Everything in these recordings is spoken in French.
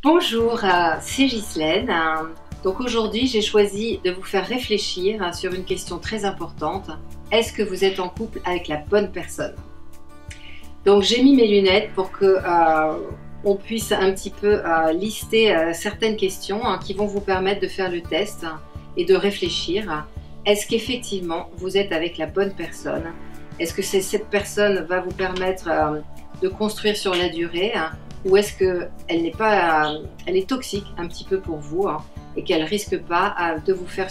Bonjour, c'est Ghislaine. Donc aujourd'hui, j'ai choisi de vous faire réfléchir sur une question très importante. Est-ce que vous êtes en couple avec la bonne personne? Donc j'ai mis mes lunettes pour que on puisse un petit peu lister certaines questions qui vont vous permettre de faire le test et de réfléchir. Est-ce qu'effectivement vous êtes avec la bonne personne? Est-ce que cette personne va vous permettre de construire sur la durée? Ou est-ce qu'elle n'est pas, elle est toxique un petit peu pour vous et qu'elle risque pas de vous faire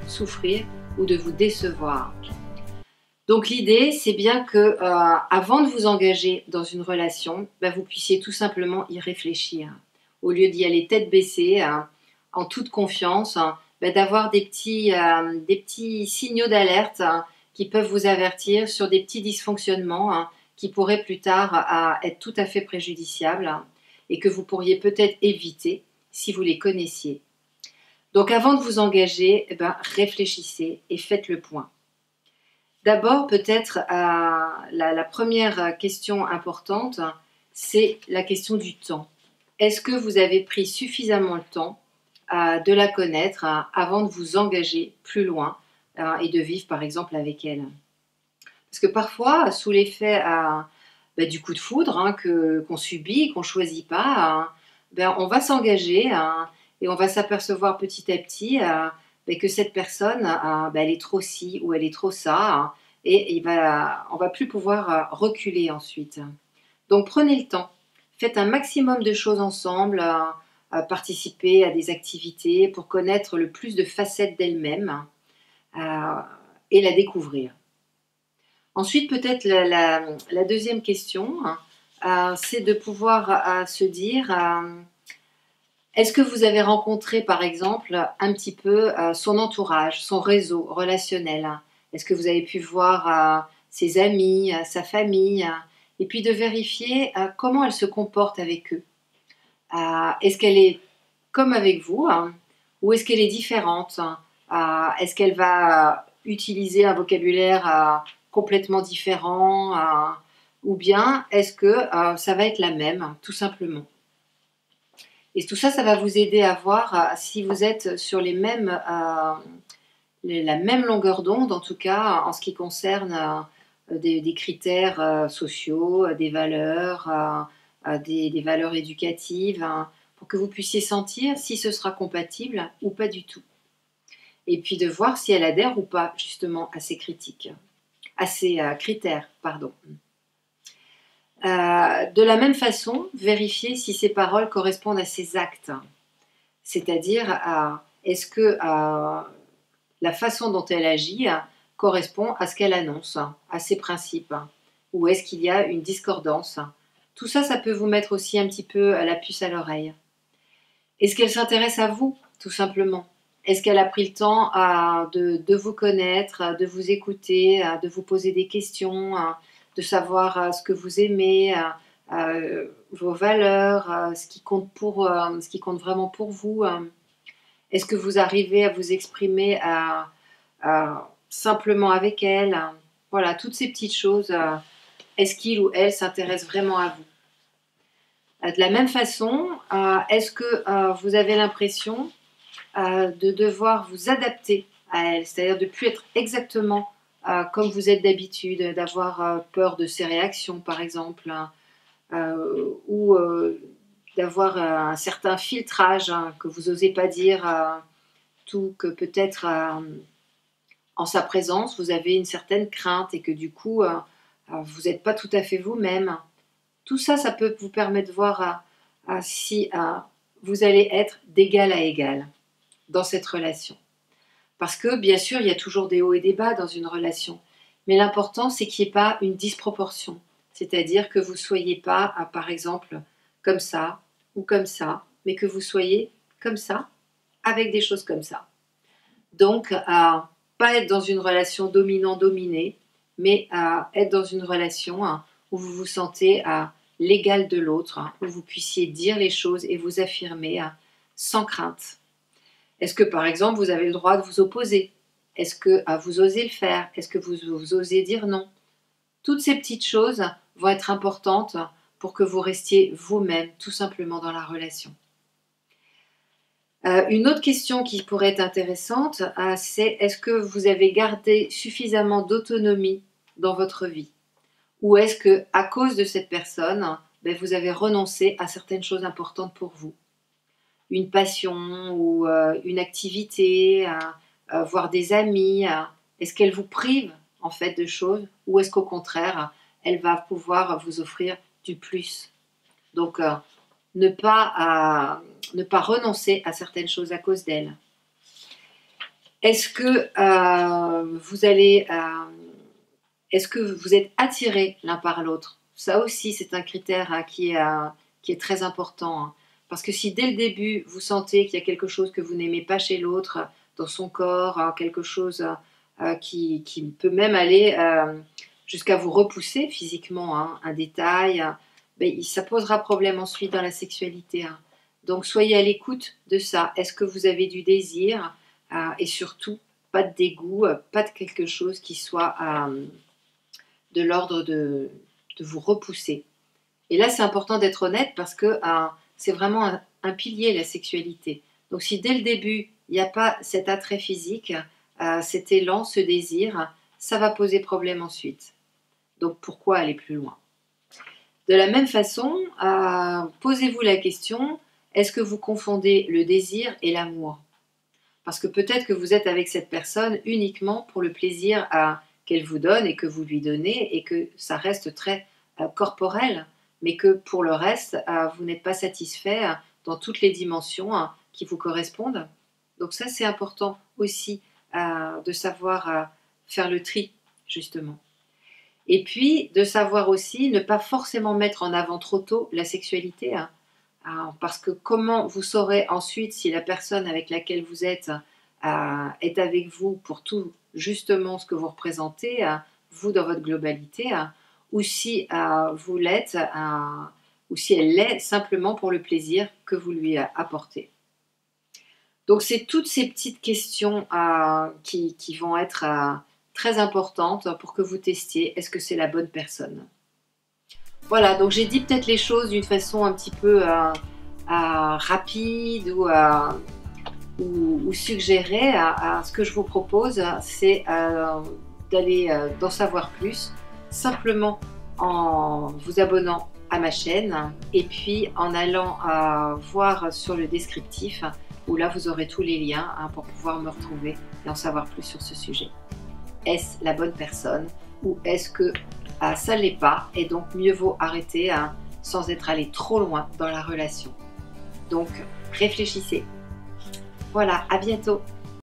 souffrir ou de vous décevoir? Donc l'idée, c'est bien que avant de vous engager dans une relation, vous puissiez tout simplement y réfléchir. Au lieu d'y aller tête baissée, en toute confiance, d'avoir des petits signaux d'alerte qui peuvent vous avertir sur des petits dysfonctionnements qui pourraient plus tard être tout à fait préjudiciables et que vous pourriez peut-être éviter si vous les connaissiez. Donc avant de vous engager, réfléchissez et faites le point. D'abord, peut-être la première question importante, c'est la question du temps. Est-ce que vous avez pris suffisamment le temps de la connaître avant de vous engager plus loin et de vivre par exemple avec elle? Parce que parfois, sous l'effet du coup de foudre qu'on subit, qu'on ne choisit pas, on va s'engager et on va s'apercevoir petit à petit que cette personne, elle est trop ci ou elle est trop ça, et on va plus pouvoir reculer ensuite. Donc prenez le temps, faites un maximum de choses ensemble, participez à des activités pour connaître le plus de facettes d'elle-même et la découvrir. Ensuite, peut-être la deuxième question, c'est de pouvoir se dire, est-ce que vous avez rencontré par exemple un petit peu son entourage, son réseau relationnel? Est-ce que vous avez pu voir ses amis, sa famille? Et puis de vérifier comment elle se comporte avec eux. Est-ce qu'elle est comme avec vous ou est-ce qu'elle est différente? Est-ce qu'elle va utiliser un vocabulaire complètement différent ou bien est-ce que ça va être la même, tout simplement? Et tout ça, ça va vous aider à voir si vous êtes sur la même longueur d'onde, en tout cas en ce qui concerne des critères sociaux, des valeurs, des valeurs éducatives, pour que vous puissiez sentir si ce sera compatible ou pas du tout. Et puis de voir si elle adhère ou pas justement à ces critères, pardon. De la même façon, vérifiez si ces paroles correspondent à ses actes. C'est-à-dire, est-ce que la façon dont elle agit correspond à ce qu'elle annonce, à ses principes, ou est-ce qu'il y a une discordance? Tout ça, ça peut vous mettre aussi un petit peu la puce à l'oreille. Est-ce qu'elle s'intéresse à vous, tout simplement? Est-ce qu'elle a pris le temps de vous connaître, de vous écouter, de vous poser des questions, de savoir ce que vous aimez, vos valeurs, ce qui compte vraiment pour vous? Est-ce que vous arrivez à vous exprimer simplement avec elle? Voilà, toutes ces petites choses. Est-ce qu'il ou elle s'intéresse vraiment à vous? De la même façon, est-ce que vous avez l'impression de devoir vous adapter à elle, c'est-à-dire de ne plus être exactement comme vous êtes d'habitude, d'avoir peur de ses réactions par exemple, ou d'avoir un certain filtrage que vous n'osez pas dire tout, que peut-être en sa présence vous avez une certaine crainte et que du coup vous n'êtes pas tout à fait vous-même. Tout ça, ça peut vous permettre de voir si vous allez être d'égal à égal dans cette relation. Parce que, bien sûr, il y a toujours des hauts et des bas dans une relation. Mais l'important, c'est qu'il n'y ait pas une disproportion. C'est-à-dire que vous ne soyez pas, par exemple, comme ça ou comme ça, mais que vous soyez comme ça, avec des choses comme ça. Donc, pas être dans une relation dominant-dominé, mais être dans une relation où vous vous sentez l'égal de l'autre, où vous puissiez dire les choses et vous affirmer sans crainte. Est-ce que, par exemple, vous avez le droit de vous opposer? Est-ce que vous osez le faire? Est-ce que vous osez dire non? Toutes ces petites choses vont être importantes pour que vous restiez vous-même, tout simplement, dans la relation. Une autre question qui pourrait être intéressante, c'est est-ce que vous avez gardé suffisamment d'autonomie dans votre vie? Ou est-ce que, à cause de cette personne, ben, vous avez renoncé à certaines choses importantes pour vous? Une passion ou une activité, voir des amis, est-ce qu'elle vous prive en fait de choses ou est-ce qu'au contraire, elle va pouvoir vous offrir du plus? Donc, ne pas renoncer à certaines choses à cause d'elle. Est-ce que est-ce que vous êtes attirés l'un par l'autre? Ça aussi, c'est un critère qui est très important. Hein. Parce que si dès le début, vous sentez qu'il y a quelque chose que vous n'aimez pas chez l'autre, dans son corps, quelque chose qui peut même aller jusqu'à vous repousser physiquement, hein, un détail, ben, ça posera problème ensuite dans la sexualité. Hein. Donc soyez à l'écoute de ça. Est-ce que vous avez du désir et surtout, pas de dégoût, pas de quelque chose qui soit de l'ordre de vous repousser. Et là, c'est important d'être honnête parce que c'est vraiment un pilier, la sexualité. Donc si dès le début, il n'y a pas cet attrait physique, cet élan, ce désir, ça va poser problème ensuite. Donc pourquoi aller plus loin? De la même façon, posez-vous la question, est-ce que vous confondez le désir et l'amour? Parce que peut-être que vous êtes avec cette personne uniquement pour le plaisir qu'elle vous donne et que vous lui donnez et que ça reste très corporel, mais que pour le reste, vous n'êtes pas satisfait dans toutes les dimensions qui vous correspondent. Donc ça, c'est important aussi de savoir faire le tri, justement. Et puis, de savoir aussi ne pas forcément mettre en avant trop tôt la sexualité. Parce que comment vous saurez ensuite si la personne avec laquelle vous êtes est avec vous pour tout justement ce que vous représentez, vous dans votre globalité, ou si vous l'êtes, ou si elle l'est simplement pour le plaisir que vous lui apportez. Donc c'est toutes ces petites questions qui vont être très importantes pour que vous testiez est-ce que c'est la bonne personne. Voilà, donc j'ai dit peut-être les choses d'une façon un petit peu rapide ou suggérée. Ce que je vous propose, c'est d'en savoir plus, simplement en vous abonnant à ma chaîne et puis en allant voir sur le descriptif, où là vous aurez tous les liens pour pouvoir me retrouver et en savoir plus sur ce sujet. Est-ce la bonne personne ou est-ce que ça ne l'est pas et donc mieux vaut arrêter sans être allé trop loin dans la relation. Donc réfléchissez. Voilà, à bientôt.